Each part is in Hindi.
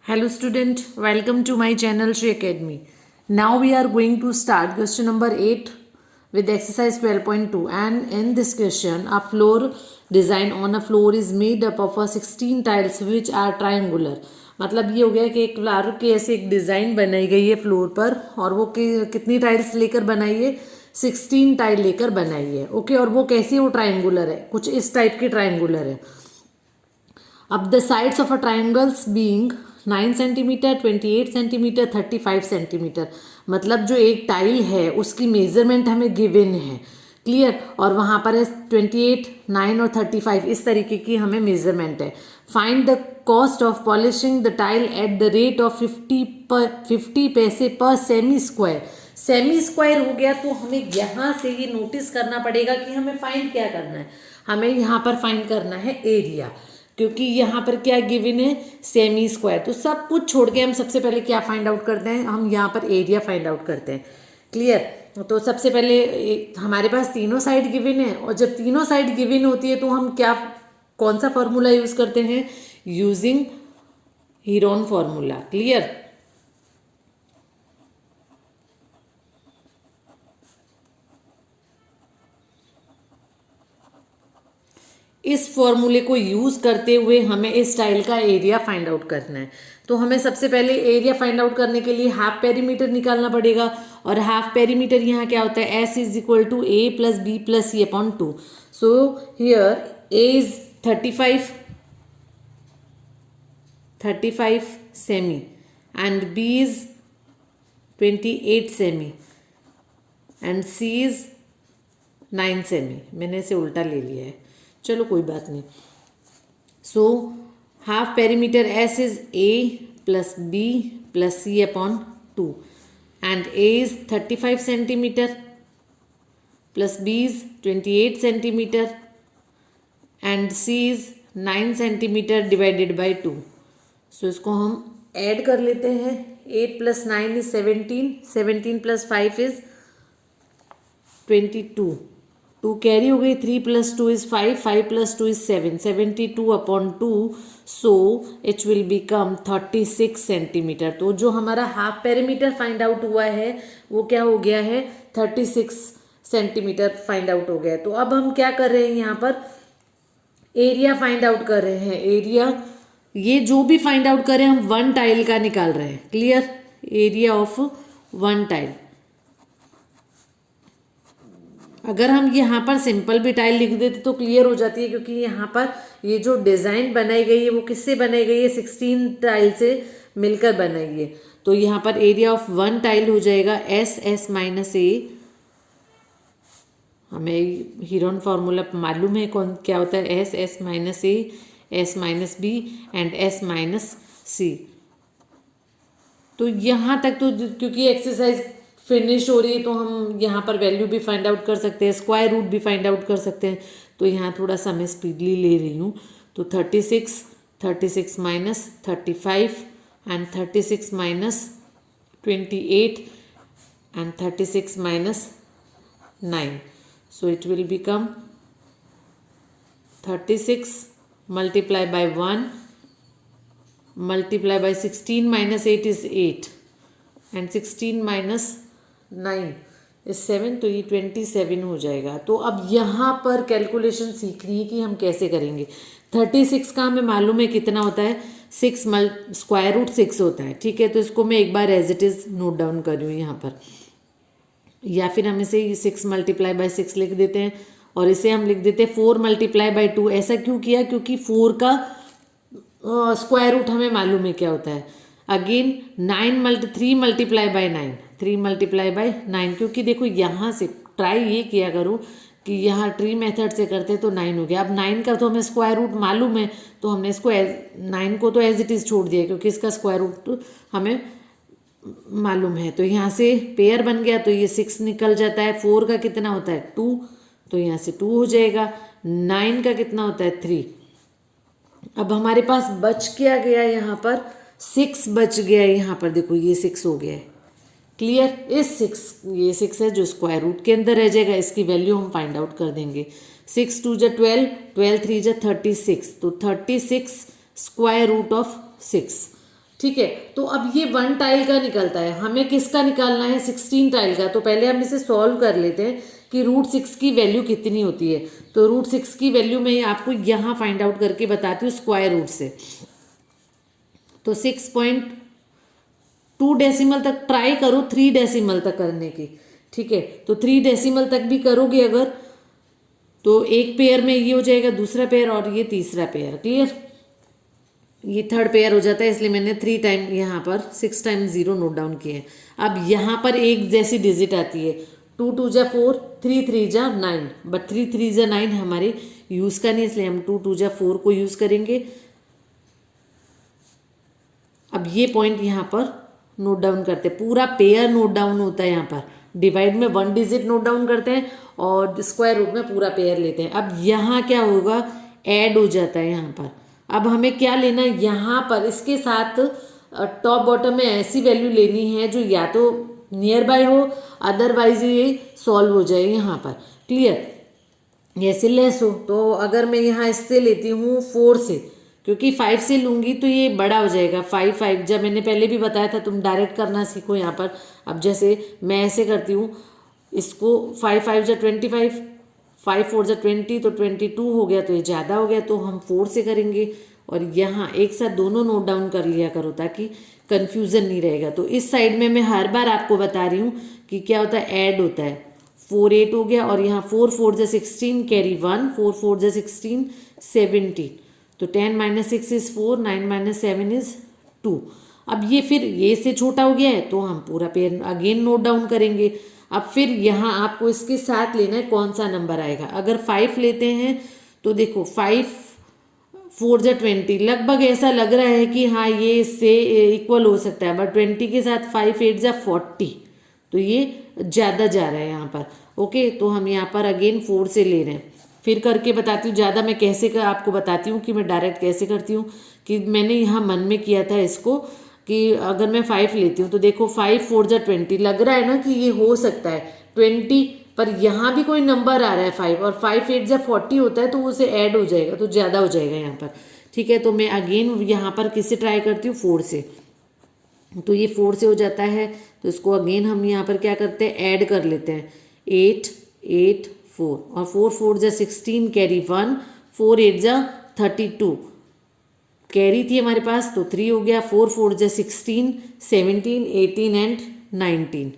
Hello student, welcome to my channel Shri Academy. Now we are going to start question number 8 with exercise 12.2, and in this question a floor design on a floor is made up of 16 tiles which are triangular. मतलब ये हो गया कि एक फ्लावर की ऐसे एक डिज़ाइन बनाई गई है फ्लोर पर और वो कितनी टाइल्स लेकर बनाई है 16 टाइल लेकर बनाई है. ओके, और वो कैसी, वो ट्राइंगुलर है, कुछ इस टाइप की ट्राइंगुलर है. अब the sides of a triangles being 9 centimetre 28 centimetre 35 centimetre. मतलब जो एक टाइल है उसकी मेजरमेंट हमें गिवन है, क्लियर, और वहाँ पर है 28, 9 और 35, इस तरीके की हमें मेजरमेंट है. Find the cost of polishing the tile at the rate of 50 पैसे पर सेमी स्क्वायर. सेमी स्क्वायर हो गया तो हमें यहाँ से ये नोटिस करना पड़ेगा कि हमें फाइंड क्या करना है. हमें यहाँ पर फाइंड करना है एरिया, क्योंकि यहाँ पर क्या गिवन है, सेमी स्क्वायर. तो सब कुछ छोड़ के हम सबसे पहले क्या फाइंड आउट करते हैं, हम यहाँ पर एरिया फाइंड आउट करते हैं. क्लियर. तो सबसे पहले हमारे पास तीनों साइड गिवन है, और जब तीनों साइड गिवन होती है तो हम क्या, कौन सा फॉर्मूला यूज करते हैं, यूजिंग हीरोन फॉर्मूला. क्लियर. इस फॉर्मूले को यूज़ करते हुए हमें इस टाइल का एरिया फाइंड आउट करना है. तो हमें सबसे पहले एरिया फाइंड आउट करने के लिए हाफ पेरीमीटर निकालना पड़ेगा, और हाफ पेरीमीटर यहाँ क्या होता है, S is equal to A plus B plus C upon 2. So here A is 35 semi and B is 28 semi and C is 9 semi. मैंने इसे उल्टा ले लिया है, चलो कोई बात नहीं. So half perimeter S is A plus B plus C upon 2 and A is 35 centimetre plus B is 28 centimetre and C is 9 centimetre divided by 2. So इसको हम ऐड कर लेते हैं. 8 plus 9 is 17, 17 plus 5 is 22, 2 carry हो गई, 3 plus 2 is 5, 5 plus 2 is 7, 72 upon 2. So it will become 36 centimetre. तो जो हमारा हाफ पेरीमीटर फाइंड आउट हुआ है वो क्या हो गया है, 36 सेंटीमीटर फाइंड आउट हो गया. तो अब हम क्या कर रहे हैं, यहाँ पर एरिया फाइंड आउट कर रहे हैं. एरिया, ये जो भी फाइंड आउट करें हम वन टाइल का निकाल रहे हैं. Clear. Area of one tile. अगर हम यहाँ पर सिंपल भी टाइल लिख देते तो क्लियर हो जाती है, क्योंकि यहाँ पर ये जो डिज़ाइन बनाई गई है वो किससे बनाई गई है, 16 टाइल से मिलकर बनाई है. तो यहाँ पर एरिया ऑफ वन टाइल हो जाएगा एस एस माइनस ए. हमें हीरोन फार्मूला मालूम है कौन क्या होता है, S S minus A, S minus B and S minus C. तो यहाँ तक तो क्योंकि एक्सरसाइज फिनिश हो रही है तो हम यहाँ पर वैल्यू भी फाइंड आउट कर सकते हैं, स्क्वायर रूट भी फाइंड आउट कर सकते हैं. तो यहाँ थोड़ा सा मैं स्पीडली ले रही हूँ. तो 36 minus 35 and 36 minus 28 and 36 minus 9. So it will become 36 multiply by 1 multiply by 16 minus 8 is 8 and 16 minus 9 is 7, तो ये 27 हो जाएगा. तो अब यहाँ पर कैलकुलेशन सीखनी है कि हम कैसे करेंगे. 36 का हमें मालूम है कितना होता है, 6 स्क्वायर रूट 6 होता है. ठीक है, तो इसको मैं एक बार as it is note down कर रही हूँ यहाँ पर, या फिर हम इसे 6 मल्टीप्लाई बाय 6 लिख देते हैं, और इसे हम लिख देते हैं 4 मल्टीप्लाई बाय 2. ऐसा क्यों किया, क्योंकि 4 का स्क्वायर रूट हमें मालूम है क्या होता है. Again 3 multiply by 9, 3 multiply by 9, क्योंकि देखो यहाँ से ट्राई ये किया करो कि यहाँ ट्री मेथड से करते तो 9 हो गया. अब 9 का तो हमें स्क्वायर रूट मालूम है, तो हमने इसको 9 को तो एज इट इज़ छोड़ दिया, क्योंकि इसका स्क्वायर रूट हमें मालूम है. तो यहाँ से पेयर बन गया, तो ये 6 निकल जाता है. 4 का कितना होता है 2, तो यहाँ से 2 हो जाएगा. 9 का कितना होता है 3. अब हमारे पास बच क्या गया, यहाँ पर 6 बच गया. यहाँ पर देखो ये 6 हो गया है. क्लियर. इस 6, ये 6 है जो स्क्वायर रूट के अंदर रह जाएगा, इसकी वैल्यू हम फाइंड आउट कर देंगे. 6 2 जा 12, 12 3 जा 36, तो 36 स्क्वायर रूट ऑफ 6. ठीक है। तो अब ये 1 टाइल का निकलता है, हमें किसका निकालना है, 16 टाइल का। तो पहले हम इसे सॉल्व कर लेते हैं कि √6 की वैल्यू कितनी होती है। तो √6 की वैल्यू मैं आपको यहाँ फाइंड आउट करके बताती हूँ स्क्वायर रूट से। तो 6.2 डेसिमल तक ट्राई करो, 3 डेसिमल तक करने की, ठीक है। तो 3 डेसिमल तक भी करोगे अगर, तो एक पेयर में ये हो जाएगा दूसरा पेयर और ये तीसरा पेयर, क्लियर। ये थर्ड पेयर हो जाता है, इसलिए मैंने 3 टाइम यहाँ पर 6 टाइम 0 नोट डाउन किए हैं। अब यहाँ पर एक जैसी डिजिट आती है, 2 2 जा 4, 3 3 जा 9, बट 3 3 जा 9 हमारे यूज़ का नहीं, इसलिए हम 2 2 जा 4 को यूज़ करेंगे। अब ये पॉइंट यहाँ पर नोट डाउन करते हैं, पूरा पेयर नोट डाउन होता है यहाँ पर। डिवाइड में 1 डिजिट नोट डाउन करते हैं और स्क्वायर रूट में पूरा पेयर लेते हैं। अब यहाँ क्या होगा, ऐड हो जाता है यहाँ पर। अब हमें क्या लेना है, यहाँ पर इसके साथ टॉप बॉटम में ऐसी वैल्यू लेनी है जो या तो नियर बाय हो, अदरवाइज ये सॉल्व हो जाए यहाँ पर, क्लियर। ऐसे लेस हो, तो अगर मैं यहाँ इससे लेती हूँ 4 से, क्योंकि 5 से लूँगी तो ये बड़ा हो जाएगा। 5 5 जब मैंने पहले भी बताया था, तुम डायरेक्ट करना सीखो यहाँ पर। अब जैसे मैं ऐसे करती हूँ, इसको 5 5 जा 25, 5 4 जा 20, तो 22 हो गया, तो ये ज़्यादा हो गया, तो हम 4 से करेंगे। और यहाँ एक साथ दोनों नोट डाउन कर लिया करो ताकि कन्फ्यूज़न नहीं रहेगा। तो इस साइड में मैं हर बार आपको बता रही हूँ कि क्या होता है, ऐड होता है। 4 8 हो गया, और यहाँ 4 4 जा 16, कैरी 1, 4 4 जा 16, 17। तो 10 - 6 इज़ 4, 9 - 7 इज़ 2। अब ये फिर ये से छोटा हो गया है, तो हम पूरा पेयर अगेन नोट डाउन करेंगे। अब फिर यहाँ आपको इसके साथ लेना है कौन सा नंबर आएगा। अगर 5 लेते हैं तो देखो 5 4 जा 20, लगभग ऐसा लग रहा है कि हाँ ये इससे इक्वल हो सकता है, बट 20 के साथ 5 8 जा 40, तो ये ज़्यादा जा रहा है यहाँ पर। ओके, तो हम यहाँ पर अगेन 4 से ले रहे हैं। फिर करके बताती हूँ, ज़्यादा मैं कैसे आपको बताती हूँ कि मैं डायरेक्ट कैसे करती हूँ। कि मैंने यहाँ मन में किया था इसको कि अगर मैं 5 लेती हूँ तो देखो 5 4 जा 20, लग रहा है ना कि ये हो सकता है 20, पर यहाँ भी कोई नंबर आ रहा है 5, और 5 8 जा 40 होता है, तो उसे ऐड हो जाएगा, तो ज़्यादा हो जाएगा यहाँ पर, ठीक है। तो मैं अगेन यहाँ पर किससे ट्राई करती हूँ, 4 से। तो ये 4 से हो जाता है, तो इसको अगेन हम यहाँ पर क्या करते हैं, ऐड कर लेते हैं। 8 8 4, और 4 4 जा 16, कैरी 1, 4 8 जा 32, कैरी थी हमारे पास, तो 3 हो गया। 4 4 जा 16, 17 18 एंड 19।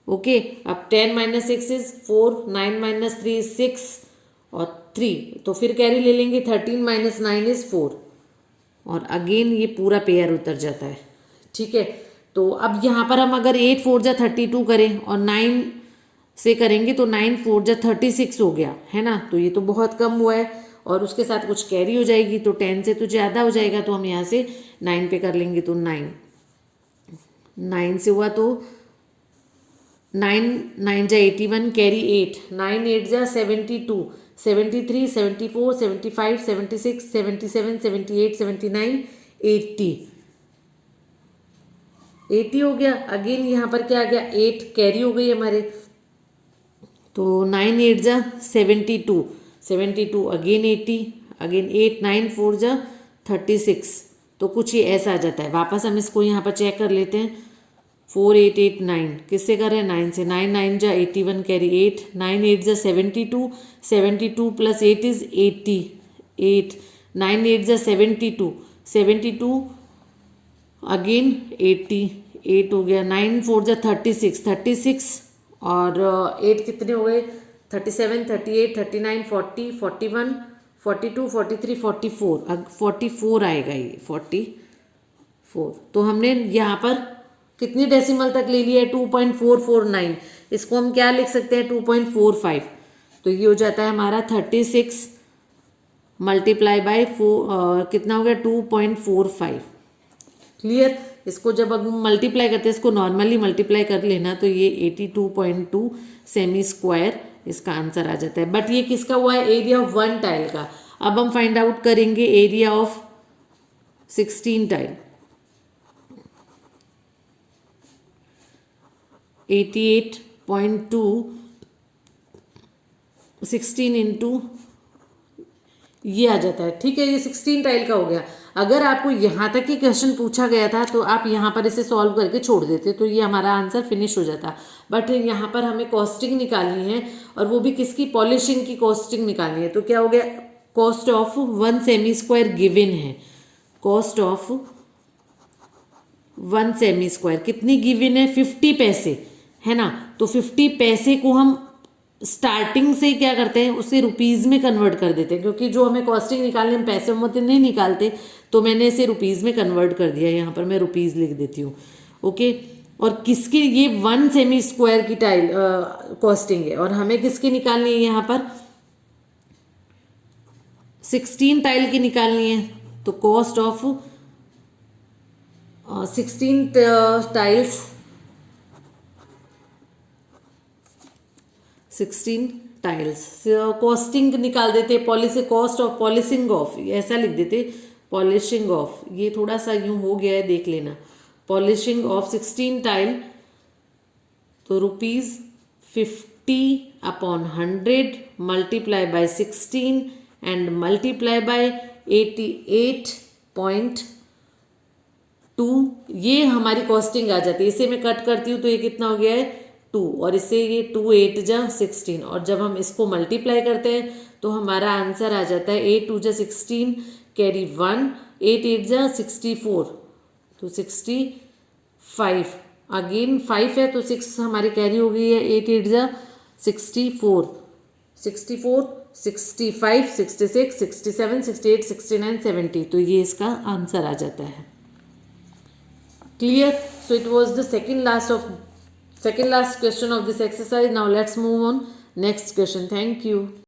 ओके, अब 10 - 6 इज 4, 9 - 3 इज 6, और 3, तो फिर कैरी ले लेंगे। 13 - 9 इज 4, और अगेन ये पूरा पेयर उतर जाता है, ठीक है। तो अब यहाँ पर हम अगर 8 4 जा 32 करें और 9 से करेंगे तो 9 4 जा 36 हो गया, है ना। तो ये तो बहुत कम हुआ है, और उसके साथ कुछ कैरी हो जाएगी, तो 10 से तो ज़्यादा हो जाएगा, तो हम यहाँ से 9 पे कर लेंगे। तो 9 से हुआ, तो 9 9 जा 81, कैरी 8, 9 8 जा 72, 73 74 75 76 77 78 79 80 80 हो गया। अगेन यहाँ पर क्या आ गया, 8 कैरी हो गई हमारे, तो 9 8 जा 72, 72 अगेन 80, अगेन 8 9 4 जा 36, तो कुछ ये ऐसा आ जाता है। वापस हम इसको यहाँ पर चेक कर लेते हैं। 4 8 8 9 किससे कर रहे हैं, 9 से। 9 9 जा 81, कैरी 8, 9 8 जा 72, 72 + 8 इज 88, 9 8 जा 72, 72 अगेन 88 हो गया। 9 4 जा 36, 36 और 8 कितने हो गए, 37 38 39 40 41 42 43 44, अब 44 आएगा, ये 44। तो हमने यहाँ पर कितनी डेसिमल तक ले लिया है, 2.449। इसको हम क्या लिख सकते हैं, 2.45। तो ये हो जाता है हमारा 36 मल्टीप्लाई बाय 4, कितना हो गया, 2.45, क्लियर। इसको जब हम मल्टीप्लाई करते हैं, इसको नॉर्मली मल्टीप्लाई कर लेना, तो ये 82.2 सेमी स्क्वायर इसका आंसर आ जाता है। बट ये किसका हुआ है, एरिया ऑफ 1 टाइल का। अब हम फाइंड आउट करेंगे एरिया ऑफ 16 टाइल। 88.2 16 इंटू ये आ जाता है, ठीक है। ये 16 टाइल का हो गया। अगर आपको यहाँ तक ही क्वेश्चन पूछा गया था तो आप यहाँ पर इसे सॉल्व करके छोड़ देते, तो ये हमारा आंसर फिनिश हो जाता। बट यहाँ पर हमें कॉस्टिंग निकालनी है, और वो भी किसकी, पॉलिशिंग की कॉस्टिंग निकालनी है। तो क्या हो गया, cost of 1 semi square given है, कॉस्ट ऑफ 1 सेमी स्क्वायर कितनी गिवन है, 50 पैसे, है ना। तो 50 पैसे को हम स्टार्टिंग से ही क्या करते हैं, उसे रुपीज़ में कन्वर्ट कर देते हैं, क्योंकि जो हमें कॉस्टिंग निकालने में पैसे में नहीं निकालते, तो मैंने इसे रुपीज़ में कन्वर्ट कर दिया। यहाँ पर मैं रुपीज़ लिख देती हूँ, ओके। और किसकी, ये 1 सेमी स्क्वायर की टाइल कॉस्टिंग है, और हमें किसकी निकालनी है, यहाँ पर 16 टाइल की निकालनी है। तो cost of 16 tiles, 16 tiles costing निकाल देते, policy, cost of polishing of, ऐसा लिख देते, पॉलिशिंग ऑफ, ये थोड़ा सा यूं हो गया है, देख लेना। पॉलिशिंग ऑफ 16 टाइल, तो ₹50/100 multiply by 16 and multiply by 88.2, ये हमारी कॉस्टिंग आ जाती है। इसे मैं कट करती हूँ तो ये कितना हो गया है 2, और इससे ये 2 8 जा 16, और जब हम इसको मल्टीप्लाई करते हैं तो हमारा आंसर आ जाता है 8 2 जा 16 कैरी 1, 8 8 जा 64, तो 65, अगेन 5 है तो 6 हमारी कैरी हो गई है, 8 8 जा 64, 64 65 66 67 68 69 70, तो ये इसका आंसर आ जाता है। Clear? So it was the second last question of this exercise. Now let's move on next question. Thank you.